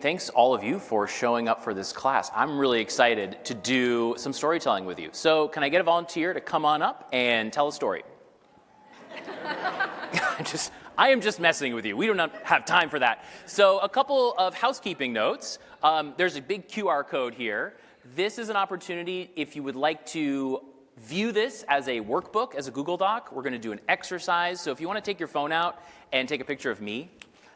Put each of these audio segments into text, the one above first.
Thanks all of you for showing up for this class. I'm really excited to do some storytelling with you. So can I get a volunteer to come on up and tell a story? I am just messing with you. We do not have time for that. So a couple of housekeeping notes. There's a big QR code here. This is an opportunity if you would like to view this as a workbook, as a Google Doc. We're going to do an exercise. So if you want to take your phone out and take a picture of me,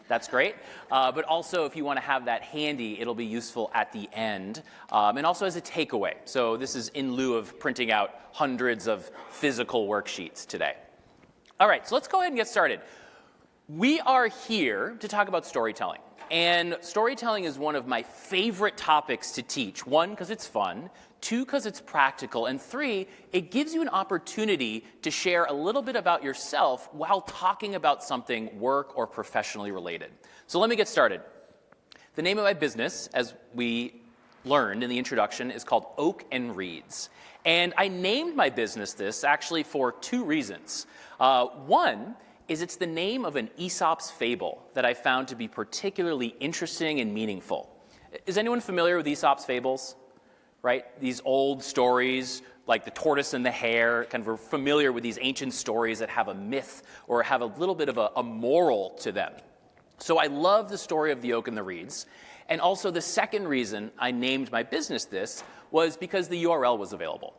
that's great. But also, if you want to have that handy, it'll be useful at the end. And also as a takeaway. So this is in lieu of printing out hundreds of physical worksheets today. All right, so let's go ahead and get started. We are here to talk about storytelling. And storytelling is one of my favorite topics to teach. One, because it's fun. Two, because it's practical. And three, it gives you an opportunity to share a little bit about yourself while talking about something work or professionally related. So let me get started. The name of my business, as we learned in the introduction, is called Oak and Reeds. And I named my business this actually for two reasons. One is it's the name of an Aesop's fable that I found to be particularly interesting and meaningful. Is anyone familiar with Aesop's fables? Right? These old stories, like the tortoise and the hare, kind of are familiar with these ancient stories that have a myth or have a little bit of a moral to them. So I love the story of the oak and the reeds. And also the second reason I named my business this was because the URL was available.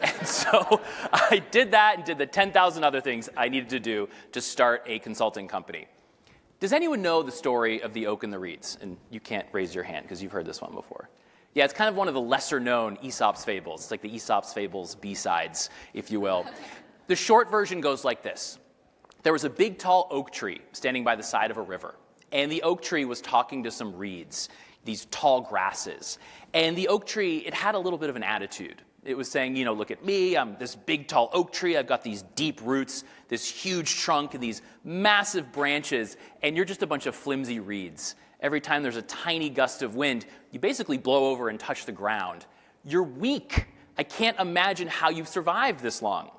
And so I did that and did the 10,000 other things I needed to do to start a consulting company. Does anyone know the story of the oak and the reeds? And you can't raise your hand because you've heard this one before. Yeah, it's kind of one of the lesser-known Aesop's fables. It's like the Aesop's fables B-sides, if you will. The short version goes like this. There was a big, tall oak tree standing by the side of a river. And the oak tree was talking to some reeds, these tall grasses. And the oak tree, it had a little bit of an attitude. It was saying, look at me, I'm this big, tall oak tree, I've got these deep roots, this huge trunk, and these massive branches, and you're just a bunch of flimsy reeds. Every time there's a tiny gust of wind, you basically blow over and touch the ground. You're weak. I can't imagine how you've survived this long.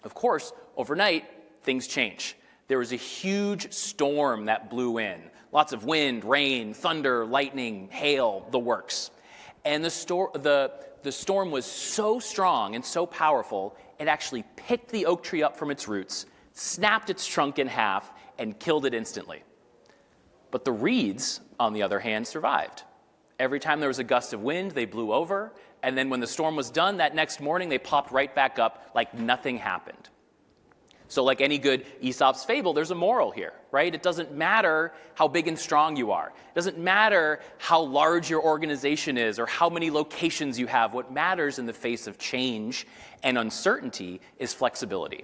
Of course, overnight, things change. There was a huge storm that blew in. Lots of wind, rain, thunder, lightning, hail, the works. And the storm was so strong and so powerful, it actually picked the oak tree up from its roots, snapped its trunk in half, and killed it instantly. But the reeds, on the other hand, survived. Every time there was a gust of wind, they blew over, and then when the storm was done, that next morning, they popped right back up like nothing happened. So like any good Aesop's fable, there's a moral here, right? It doesn't matter how big and strong you are. It doesn't matter how large your organization is or how many locations you have. What matters in the face of change and uncertainty is flexibility.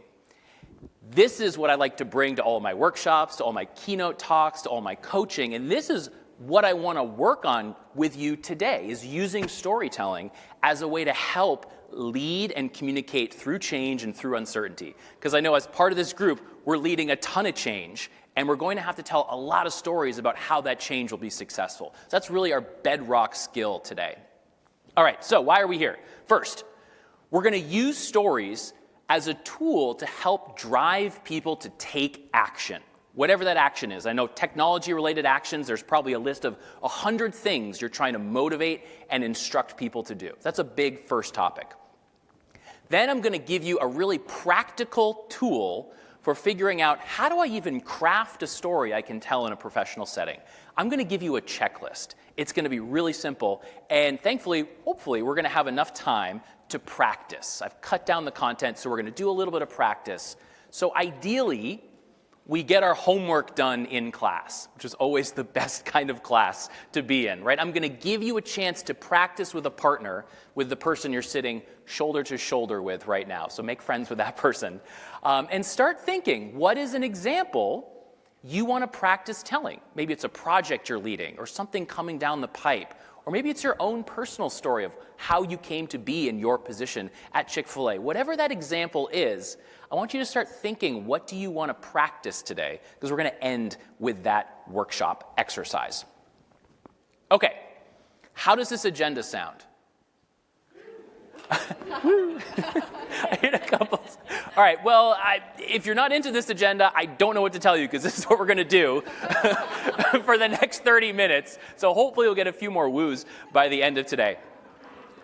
This is what I like to bring to all my workshops, to all my keynote talks, to all my coaching, and this is what I want to work on with you today, is using storytelling as a way to help lead and communicate through change and through uncertainty. Because I know as part of this group, we're leading a ton of change, and we're going to have to tell a lot of stories about how that change will be successful. So that's really our bedrock skill today. All right, so why are we here? First, we're going to use stories as a tool to help drive people to take action. Whatever that action is. I know technology-related actions, there's probably a list of 100 things you're trying to motivate and instruct people to do. That's a big first topic. Then I'm going to give you a really practical tool for figuring out how do I even craft a story I can tell in a professional setting. I'm going to give you a checklist. It's going to be really simple, and thankfully, hopefully, we're going to have enough time to practice. I've cut down the content, so we're going to do a little bit of practice. So ideally, we get our homework done in class, which is always the best kind of class to be in, right? I'm going to give you a chance to practice with a partner, with the person you're sitting shoulder to shoulder with right now. So make friends with that person. And start thinking, what is an example you want to practice telling? Maybe it's a project you're leading or something coming down the pipe. Or maybe it's your own personal story of how you came to be in your position at Chick-fil-A. Whatever that example is, I want you to start thinking, what do you want to practice today? Because we're going to end with that workshop exercise. Okay, how does this agenda sound? I hit a couple. All right, well, if you're not into this agenda, I don't know what to tell you because this is what we're going to do for the next 30 minutes. So hopefully you'll get a few more woos by the end of today.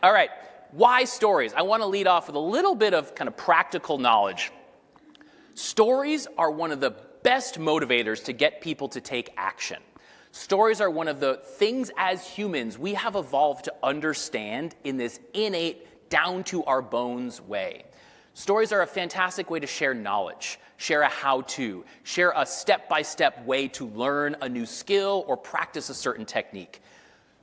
All right, why stories? I want to lead off with a little bit of kind of practical knowledge. Stories are one of the best motivators to get people to take action. Stories are one of the things as humans we have evolved to understand in this innate, down to our bones way. Stories are a fantastic way to share knowledge, share a how-to, share a step-by-step way to learn a new skill or practice a certain technique.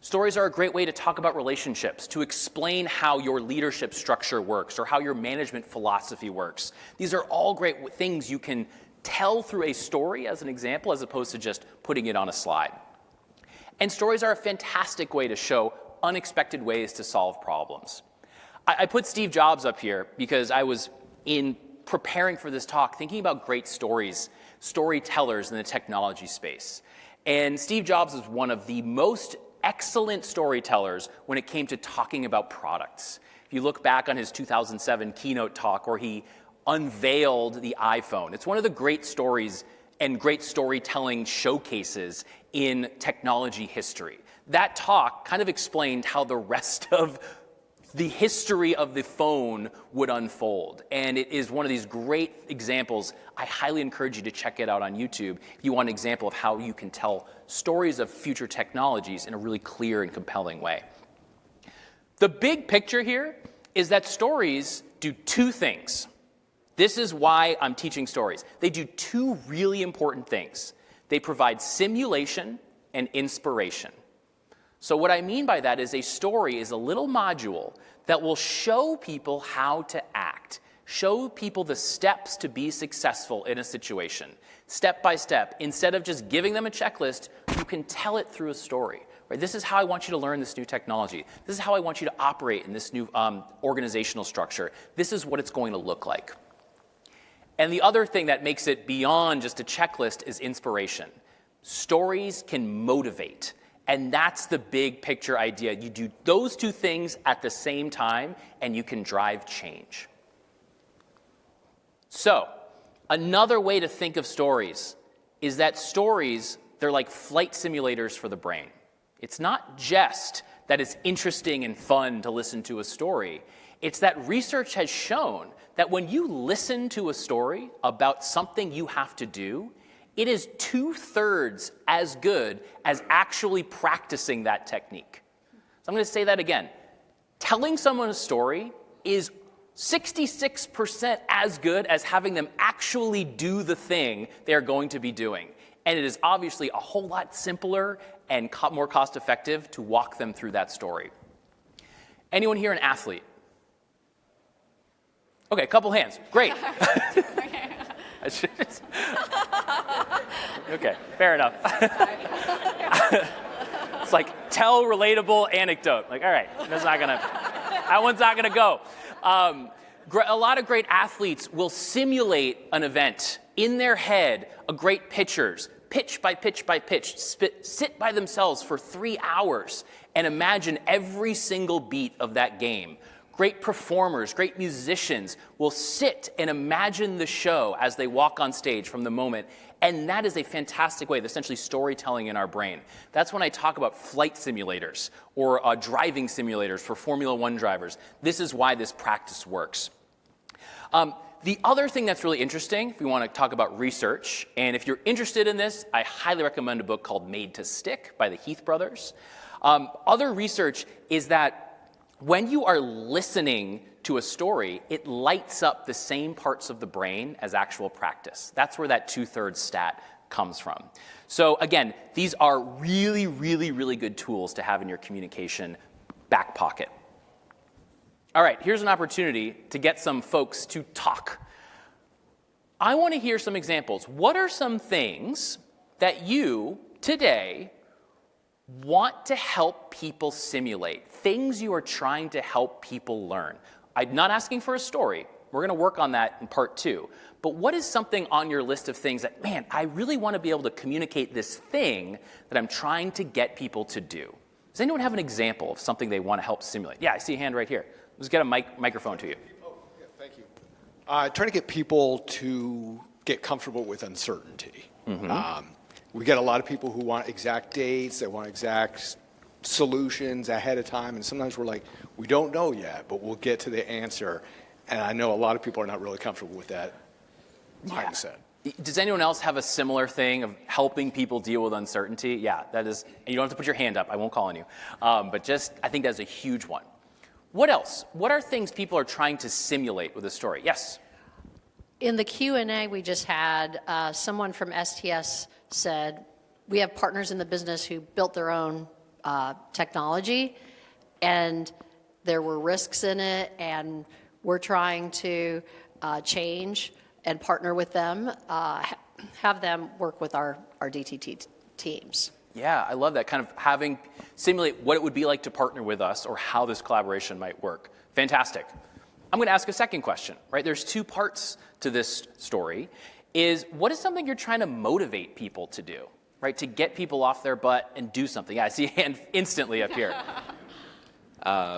Stories are a great way to talk about relationships, to explain how your leadership structure works or how your management philosophy works. These are all great things you can tell through a story as an example, as opposed to just putting it on a slide. And stories are a fantastic way to show unexpected ways to solve problems. I put Steve Jobs up here because I was in preparing for this talk thinking about great stories, storytellers in the technology space. And Steve Jobs was one of the most excellent storytellers when it came to talking about products. If you look back on his 2007 keynote talk where he unveiled the iPhone, it's one of the great stories and great storytelling showcases in technology history. That talk kind of explained how the rest of the history of the phone would unfold. And it is one of these great examples. I highly encourage you to check it out on YouTube if you want an example of how you can tell stories of future technologies in a really clear and compelling way. The big picture here is that stories do two things. This is why I'm teaching stories. They do two really important things. They provide simulation and inspiration. So what I mean by that is a story is a little module that will show people how to act, show people the steps to be successful in a situation, step by step. Instead of just giving them a checklist, you can tell it through a story. Right? This is how I want you to learn this new technology. This is how I want you to operate in this new organizational structure. This is what it's going to look like. And the other thing that makes it beyond just a checklist is inspiration. Stories can motivate. And that's the big picture idea. You do those two things at the same time, and you can drive change. So, another way to think of stories is that stories, they're like flight simulators for the brain. It's not just that it's interesting and fun to listen to a story. It's that research has shown that when you listen to a story about something you have to do, it is 2/3 as good as actually practicing that technique. So I'm going to say that again. Telling someone a story is 66% as good as having them actually do the thing they're going to be doing. And it is obviously a whole lot simpler and more cost-effective to walk them through that story. Anyone here an athlete? Okay, a couple hands. Great. Okay, fair enough. It's like, tell relatable anecdote. Like, all right, that one's not gonna go. A lot of great athletes will simulate an event in their head, great pitchers, pitch by pitch by pitch, sit by themselves for 3 hours and imagine every single beat of that game. Great performers, great musicians will sit and imagine the show as they walk on stage from the moment. And that is a fantastic way of essentially storytelling in our brain. That's when I talk about flight simulators or driving simulators for Formula One drivers. This is why this practice works. The other thing that's really interesting, if we want to talk about research, and if you're interested in this, I highly recommend a book called Made to Stick by the Heath brothers. Other research is that when you are listening to a story, it lights up the same parts of the brain as actual practice. That's where that 2/3 stat comes from. So again, these are really, really, really good tools to have in your communication back pocket. All right, here's an opportunity to get some folks to talk. I want to hear some examples. What are some things that you today want to help people simulate? Things you are trying to help people learn. I'm not asking for a story. We're going to work on that in part 2. But what is something on your list of things that, man, I really want to be able to communicate this thing that I'm trying to get people to do? Does anyone have an example of something they want to help simulate? Yeah, I see a hand right here. Let's get a microphone to you. Oh, yeah, thank you. Trying to get people to get comfortable with uncertainty. We get a lot of people who want exact dates, they want exact solutions ahead of time, and sometimes we're like, we don't know yet, but we'll get to the answer. And I know a lot of people are not really comfortable with that mindset. Does anyone else have a similar thing of helping people deal with uncertainty? Yeah, that is, and you don't have to put your hand up, I won't call on you. But just, I think that's a huge one. What else? What are things people are trying to simulate with a story? Yes? In the Q&A we just had, someone from STS said, we have partners in the business who built their own technology, and there were risks in it, and we're trying to change and partner with them, have them work with our DTT teams. Yeah, I love that, kind of simulate what it would be like to partner with us or how this collaboration might work. Fantastic. I'm going to ask a second question, right? There's two parts to this story. What is something you're trying to motivate people to do, right? To get people off their butt and do something. Yeah, I see a hand instantly up here.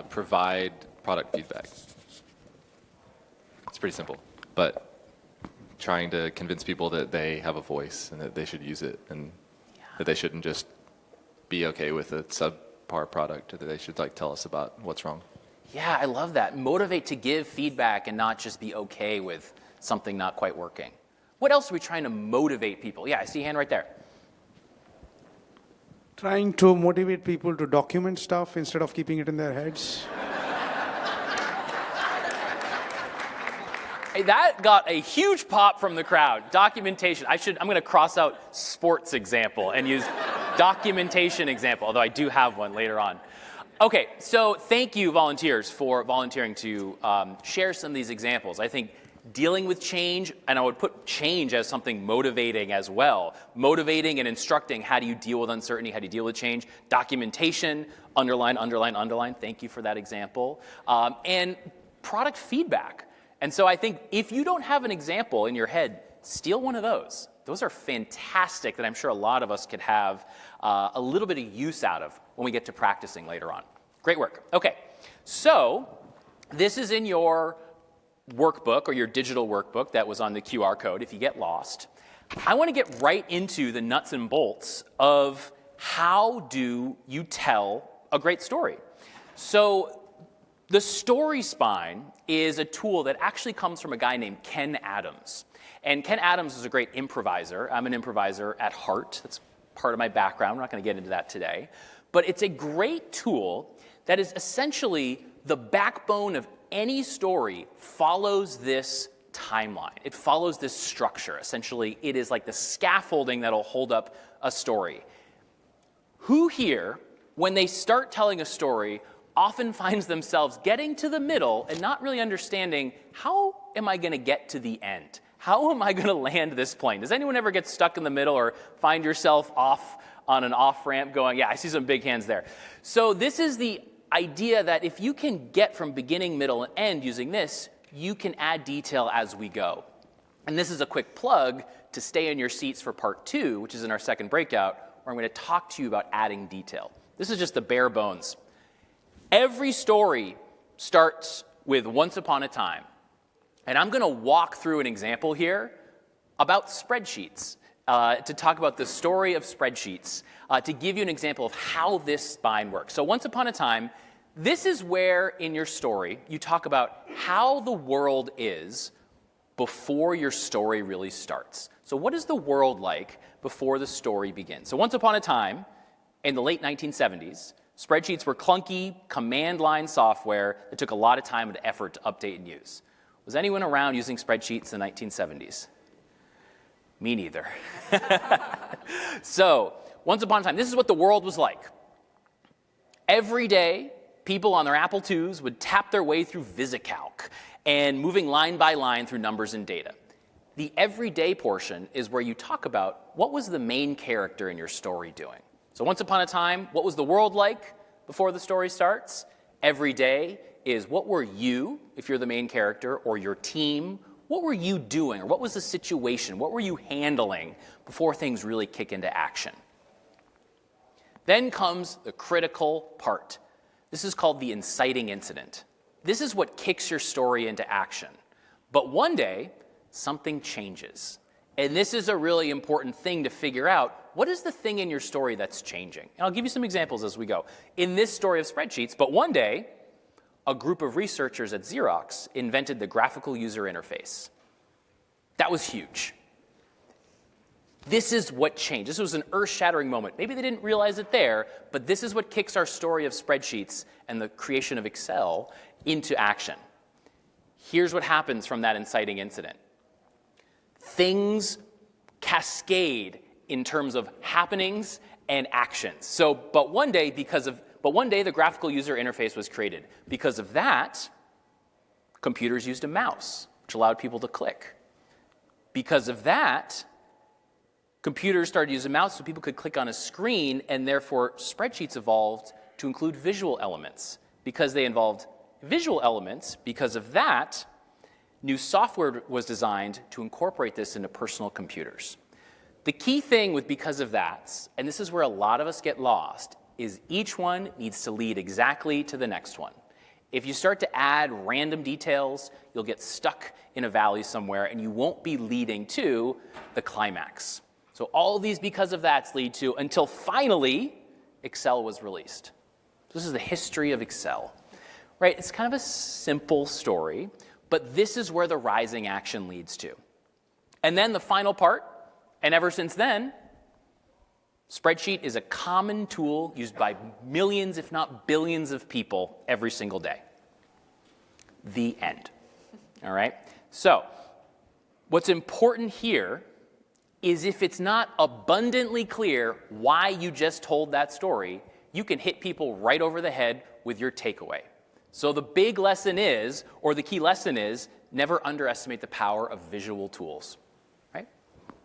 Provide product feedback. It's pretty simple, but trying to convince people that they have a voice and that they should use it, and that they shouldn't just be okay with a subpar product, or that they should tell us about what's wrong. Yeah, I love that. Motivate to give feedback and not just be okay with something not quite working. What else are we trying to motivate people? Yeah, I see a hand right there. Trying to motivate people to document stuff instead of keeping it in their heads. Hey, that got a huge pop from the crowd. Documentation. I'm going to cross out sports example and use documentation example, although I do have one later on. Okay, so thank you, volunteers, for volunteering to share some of these examples. I think dealing with change, and I would put change as something motivating as well. Motivating and instructing, how do you deal with uncertainty, how do you deal with change? Documentation, underline, underline, underline. Thank you for that example. And product feedback. And so I think if you don't have an example in your head, steal one of those. Those are fantastic that I'm sure a lot of us could have a little bit of use out of when we get to practicing later on. Great work. Okay, so this is in your workbook or your digital workbook that was on the QR code if you get lost. I want to get right into the nuts and bolts of how do you tell a great story. So the story spine is a tool that actually comes from a guy named Ken Adams. And Ken Adams is a great improviser. I'm an improviser at heart. That's part of my background. We're not going to get into that today. But it's a great tool that is essentially the backbone of any story follows this timeline. It follows this structure. Essentially, it is like the scaffolding that'll hold up a story. Who here, when they start telling a story, often finds themselves getting to the middle and not really understanding, how am I going to get to the end? How am I going to land this plane? Does anyone ever get stuck in the middle or find yourself off on an off-ramp going, yeah, I see some big hands there. So this is the idea that if you can get from beginning, middle, and end using this, you can add detail as we go. And this is a quick plug to stay in your seats for part 2, which is in our second breakout, where I'm going to talk to you about adding detail. This is just the bare bones. Every story starts with once upon a time. And I'm going to walk through an example here about spreadsheets, to talk about the story of spreadsheets, to give you an example of how this spine works. So once upon a time, this is where in your story you talk about how the world is before your story really starts. So what is the world like before the story begins? So once upon a time, in the late 1970s, spreadsheets were clunky, command line software that took a lot of time and effort to update and use. Was anyone around using spreadsheets in the 1970s? Me neither. So, once upon a time, this is what the world was like. Every day, people on their Apple IIs would tap their way through VisiCalc and moving line by line through numbers and data. The everyday portion is where you talk about what was the main character in your story doing. So once upon a time, what was the world like before the story starts? Every day is what were you, if you're the main character, or your team, what were you doing, or what was the situation, what were you handling before things really kick into action? Then comes the critical part. This is called the inciting incident. This is what kicks your story into action. But one day, something changes. And this is a really important thing to figure out. What is the thing in your story that's changing? And I'll give you some examples as we go. In this story of spreadsheets, but one day, a group of researchers at Xerox invented the graphical user interface. That was huge. This is what changed. This was an earth-shattering moment. Maybe they didn't realize it there, but this is what kicks our story of spreadsheets and the creation of Excel into action. Here's what happens from that inciting incident. Things cascade in terms of happenings and actions. But one day, the graphical user interface was created. Because of that, computers used a mouse, which allowed people to click. Because of that, computers started using a mouse so people could click on a screen, and therefore spreadsheets evolved to include visual elements. Because they involved visual elements, because of that, new software was designed to incorporate this into personal computers. The key thing with because of that, and this is where a lot of us get lost, is each one needs to lead exactly to the next one. If you start to add random details, you'll get stuck in a valley somewhere and you won't be leading to the climax. So all of these because of that's lead to, until finally, Excel was released. This is the history of Excel, right? It's kind of a simple story, but this is where the rising action leads to. And then the final part, and ever since then, spreadsheet is a common tool used by millions, if not billions of people every single day. The end. All right? So, what's important here is if it's not abundantly clear why you just told that story, you can hit people right over the head with your takeaway. So the big lesson is, or the key lesson is, never underestimate the power of visual tools. Right?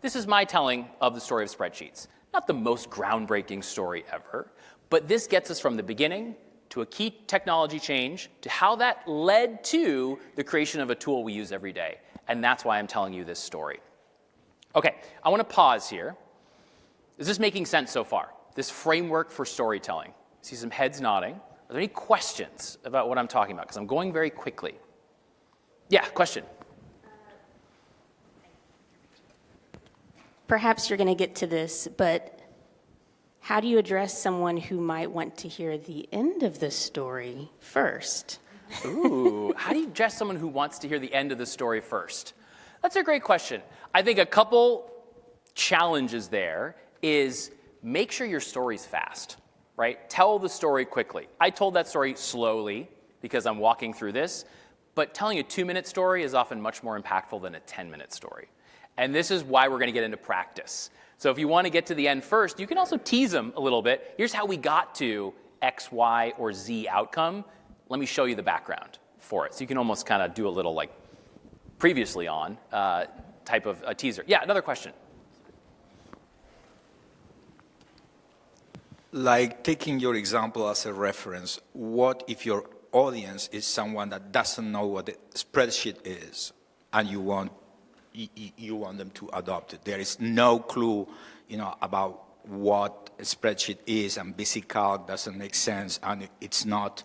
This is my telling of the story of spreadsheets. Not the most groundbreaking story ever, but this gets us from the beginning to a key technology change to how that led to the creation of a tool we use every day. And that's why I'm telling you this story. Okay, I want to pause here. Is this making sense so far? This framework for storytelling. I see some heads nodding. Are there any questions about what I'm talking about? Because I'm going very quickly. Yeah, question. Perhaps you're going to get to this, but how do you address someone who might want to hear the end of the story first? Ooh, how do you address someone who wants to hear the end of the story first? That's a great question. I think a couple challenges there is make sure your story's fast, right? Tell the story quickly. I told that story slowly because I'm walking through this, but telling a 2-minute story is often much more impactful than a 10-minute story. And this is why we're going to get into practice. So if you want to get to the end first, you can also tease them a little bit. Here's how we got to X, Y, or Z outcome. Let me show you the background for it. So you can almost kind of do a little like previously on type of a teaser. Yeah, another question. Like taking your example as a reference, what if your audience is someone that doesn't know what a spreadsheet is and you want them to adopt it? There is no clue, about what a spreadsheet is, and VisiCalc doesn't make sense, and it's not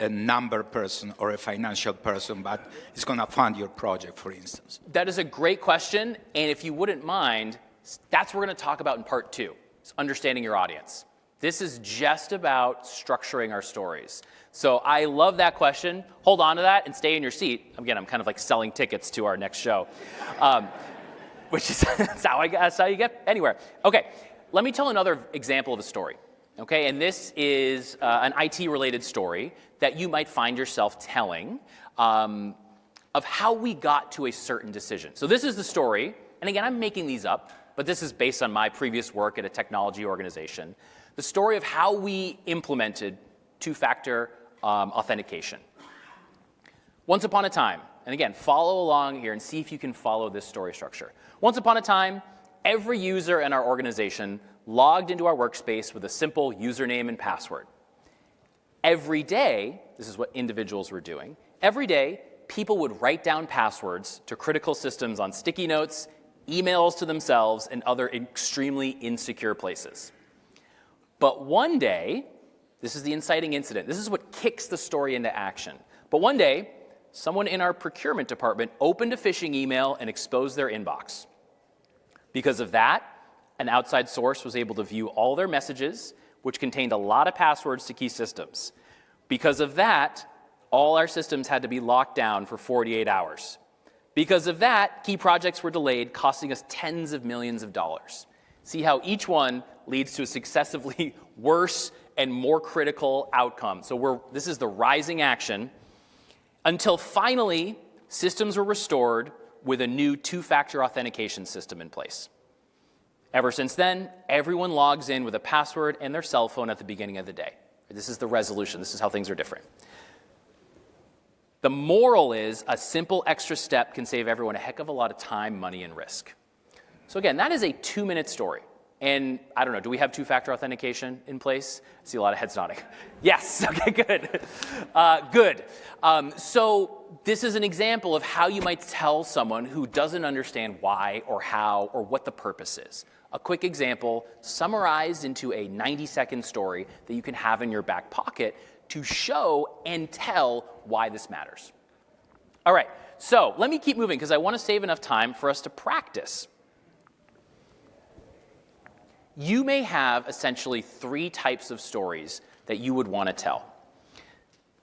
a number person or a financial person, but it's going to fund your project, for instance. That is a great question, and if you wouldn't mind, that's what we're going to talk about in part 2, is understanding your audience. This is just about structuring our stories. So I love that question. Hold on to that and stay in your seat. Again, I'm kind of like selling tickets to our next show, which is that's how you get anywhere. Okay, let me tell another example of a story. Okay, and this is an IT-related story that you might find yourself telling of how we got to a certain decision. So this is the story, and again, I'm making these up, but this is based on my previous work at a technology organization. The story of how we implemented two-factor authentication. Once upon a time, and again, follow along here and see if you can follow this story structure. Once upon a time, every user in our organization logged into our workspace with a simple username and password. Every day, this is what individuals were doing, every day, people would write down passwords to critical systems on sticky notes, emails to themselves, and other extremely insecure places. But one day, this is the inciting incident. This is what kicks the story into action. But one day, someone in our procurement department opened a phishing email and exposed their inbox. Because of that, an outside source was able to view all their messages, which contained a lot of passwords to key systems. Because of that, all our systems had to be locked down for 48 hours. Because of that, key projects were delayed, costing us tens of millions of dollars. See how each one leads to a successively worse and more critical outcome. So this is the rising action until finally systems were restored with a new two-factor authentication system in place. Ever since then, everyone logs in with a password and their cell phone at the beginning of the day. This is the resolution. This is how things are different. The moral is a simple extra step can save everyone a heck of a lot of time, money, and risk. So again, that is a 2-minute story. And I don't know, do we have two-factor authentication in place? I see a lot of heads nodding. Yes, okay, good. Good. So this is an example of how you might tell someone who doesn't understand why or how or what the purpose is. A quick example summarized into a 90-second story that you can have in your back pocket to show and tell why this matters. All right, so let me keep moving because I want to save enough time for us to practice. You may have essentially 3 types of stories that you would want to tell.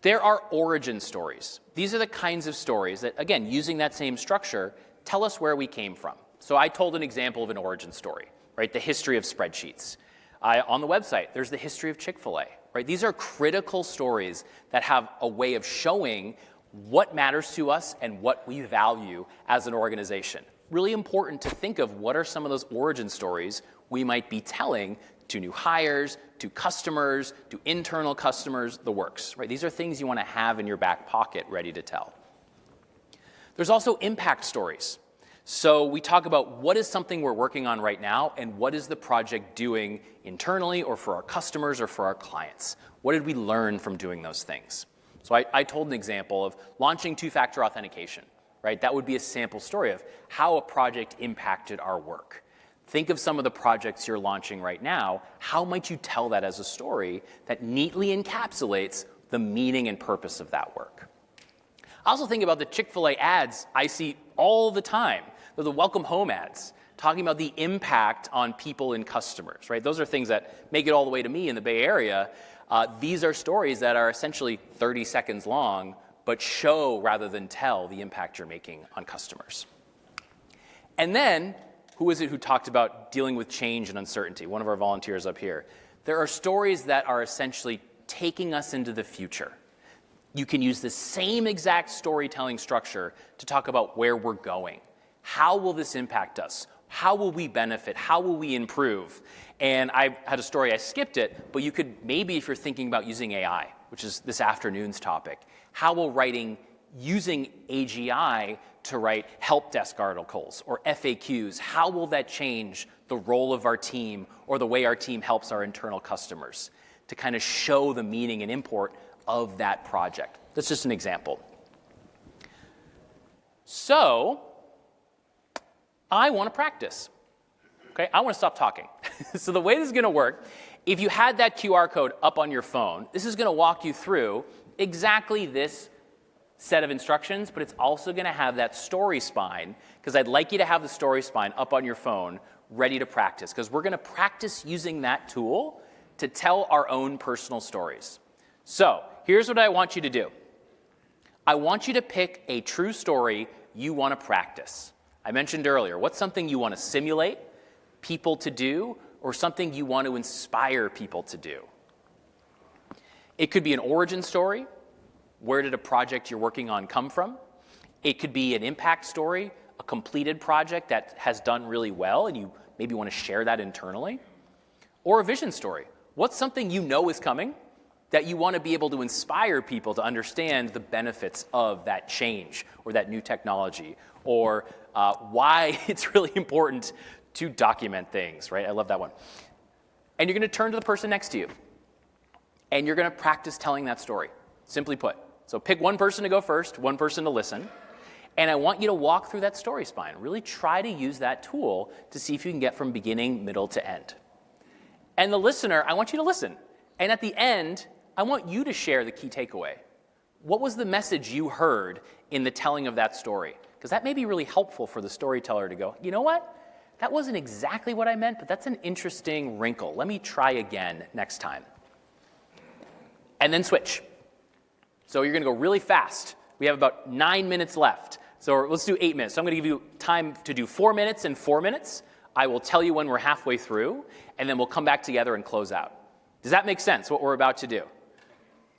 There are origin stories. These are the kinds of stories that, again, using that same structure, tell us where we came from. So I told an example of an origin story, right? The history of spreadsheets. On the website, there's the history of Chick-fil-A, right? These are critical stories that have a way of showing what matters to us and what we value as an organization. Really important to think of what are some of those origin stories we might be telling to new hires, to customers, to internal customers, the works, right? These are things you want to have in your back pocket ready to tell. There's also impact stories. So we talk about what is something we're working on right now and what is the project doing internally or for our customers or for our clients. What did we learn from doing those things? So I told an example of launching two-factor authentication, right? That would be a sample story of how a project impacted our work. Think of some of the projects you're launching right now. How might you tell that as a story that neatly encapsulates the meaning and purpose of that work? I also think about the Chick-fil-A ads I see all the time. They're the welcome home ads, talking about the impact on people and customers, right? Those are things that make it all the way to me in the Bay Area. These are stories that are essentially 30 seconds long, but show rather than tell the impact you're making on customers. And then, who is it who talked about dealing with change and uncertainty? One of our volunteers up here. There are stories that are essentially taking us into the future. You can use the same exact storytelling structure to talk about where we're going. How will this impact us? How will we benefit? How will we improve? And I had a story, I skipped it, but you could maybe, if you're thinking about using AI, which is this afternoon's topic, how will using AGI to write help desk articles or FAQs, how will that change the role of our team or the way our team helps our internal customers to kind of show the meaning and import of that project? That's just an example. So, I want to practice. Okay, I want to stop talking. So the way this is going to work, if you had that QR code up on your phone, this is going to walk you through exactly this set of instructions, but it's also going to have that story spine, because I'd like you to have the story spine up on your phone ready to practice, because we're going to practice using that tool to tell our own personal stories. So here's what I want you to do. I want you to pick a true story you want to practice. I mentioned earlier, what's something you want to simulate people to do, or something you want to inspire people to do? It could be an origin story. Where did a project you're working on come from? It could be an impact story, a completed project that has done really well and you maybe want to share that internally. Or a vision story. What's something you know is coming that you want to be able to inspire people to understand the benefits of that change or that new technology, or why it's really important to document things, right? I love that one. And you're going to turn to the person next to you and you're going to practice telling that story, simply put. So pick one person to go first, one person to listen, and I want you to walk through that story spine. Really try to use that tool to see if you can get from beginning, middle to end. And the listener, I want you to listen. And at the end, I want you to share the key takeaway. What was the message you heard in the telling of that story? Because that may be really helpful for the storyteller to go, you know what? That wasn't exactly what I meant, but that's an interesting wrinkle. Let me try again next time. And then switch. So you're going to go really fast. We have about 9 minutes left. So let's do 8 minutes. So I'm going to give you time to do 4 minutes and 4 minutes. I will tell you when we're halfway through, and then we'll come back together and close out. Does that make sense, what we're about to do?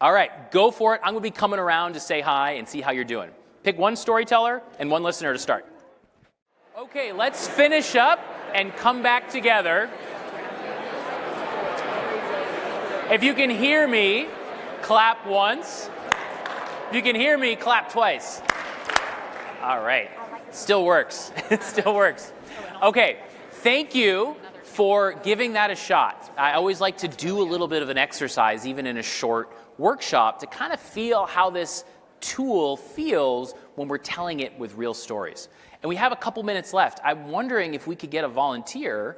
All right, go for it. I'm going to be coming around to say hi and see how you're doing. Pick one storyteller and one listener to start. Okay, let's finish up and come back together. If you can hear me, clap once. If you can hear me, clap twice. All right, still works. It still works. Okay, thank you for giving that a shot. I always like to do a little bit of an exercise, even in a short workshop, to kind of feel how this tool feels when we're telling it with real stories. And we have a couple minutes left. I'm wondering if we could get a volunteer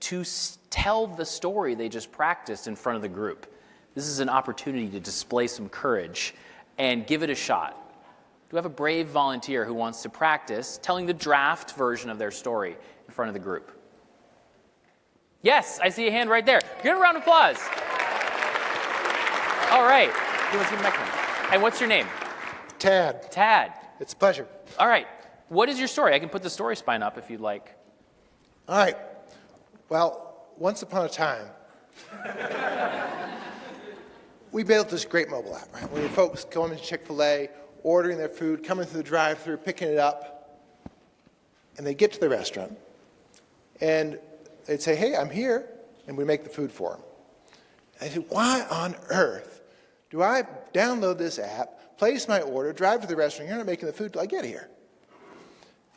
to tell the story they just practiced in front of the group. This is an opportunity to display some courage and give it a shot. Do we have a brave volunteer who wants to practice telling the draft version of their story in front of the group? Yes, I see a hand right there. Give a round of applause. All right. And what's your name? Tad. Tad. It's a pleasure. All right. What is your story? I can put the story spine up if you'd like. All right. Well, once upon a time, we built this great mobile app, right? Where folks going into Chick-fil-A, ordering their food, coming through the drive-thru, picking it up, and they get to the restaurant, and they'd say, hey, I'm here, and we make the food for them. I said, why on earth do I download this app, place my order, drive to the restaurant, you're not making the food till I get here?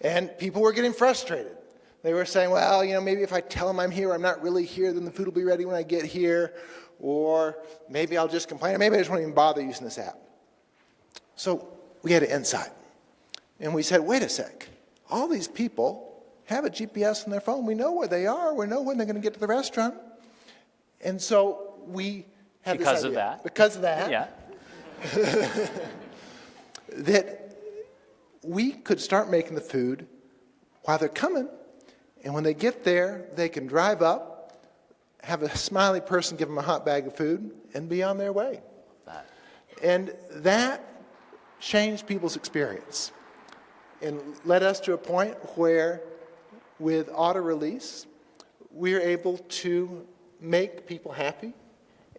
And people were getting frustrated. They were saying, well, maybe if I tell them I'm here, I'm not really here, then the food will be ready when I get here, or maybe I'll just complain, or maybe I just won't even bother using this app. So we had an insight, and we said, wait a sec, all these people have a GPS on their phone. We know where they are. We know when they're going to get to the restaurant. And so we had this idea. Because of that. Yeah. That we could start making the food while they're coming, and when they get there, they can drive up, have a smiley person give them a hot bag of food, and be on their way. And that changed people's experience and led us to a point where, with auto-release, we're able to make people happy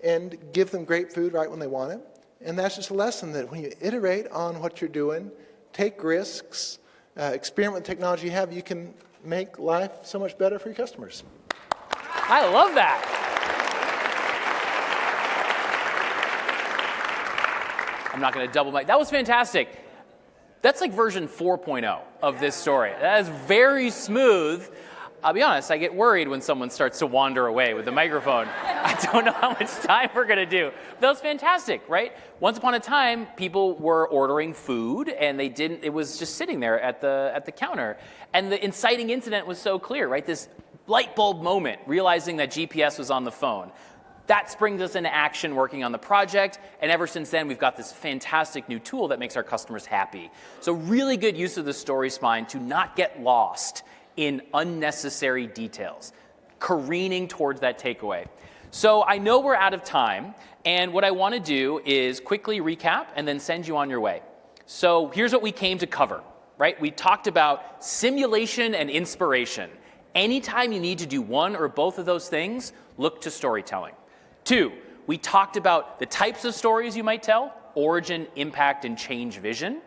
and give them great food right when they want it. And that's just a lesson that when you iterate on what you're doing, take risks, experiment with technology you have, you can make life so much better for your customers. I love that. I'm not going to double mic. That was fantastic. That's like version 4.0 of this story. That is very smooth. I'll be honest, I get worried when someone starts to wander away with the microphone. I don't know how much time we're going to do. That was fantastic, right? Once upon a time, people were ordering food, and it was just sitting there at the counter. And the inciting incident was so clear, right? This light bulb moment, realizing that GPS was on the phone. That springs us into action working on the project, and ever since then, we've got this fantastic new tool that makes our customers happy. So really good use of the story spine to not get lost in unnecessary details, careening towards that takeaway. So I know we're out of time, and what I want to do is quickly recap and then send you on your way. So here's what we came to cover, right? We talked about simulation and inspiration. Anytime you need to do one or both of those things, look to storytelling. 2, we talked about the types of stories you might tell, origin, impact, and change vision.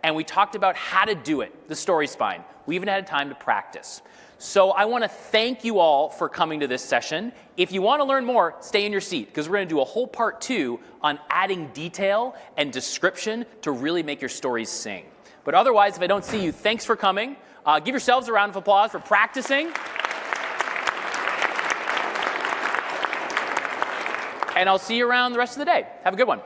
And we talked about how to do it, the story spine. We even had time to practice. So I want to thank you all for coming to this session. If you want to learn more, stay in your seat, because we're going to do a whole part 2 on adding detail and description to really make your stories sing. But otherwise, if I don't see you, thanks for coming. Give yourselves a round of applause for practicing. And I'll see you around the rest of the day. Have a good one.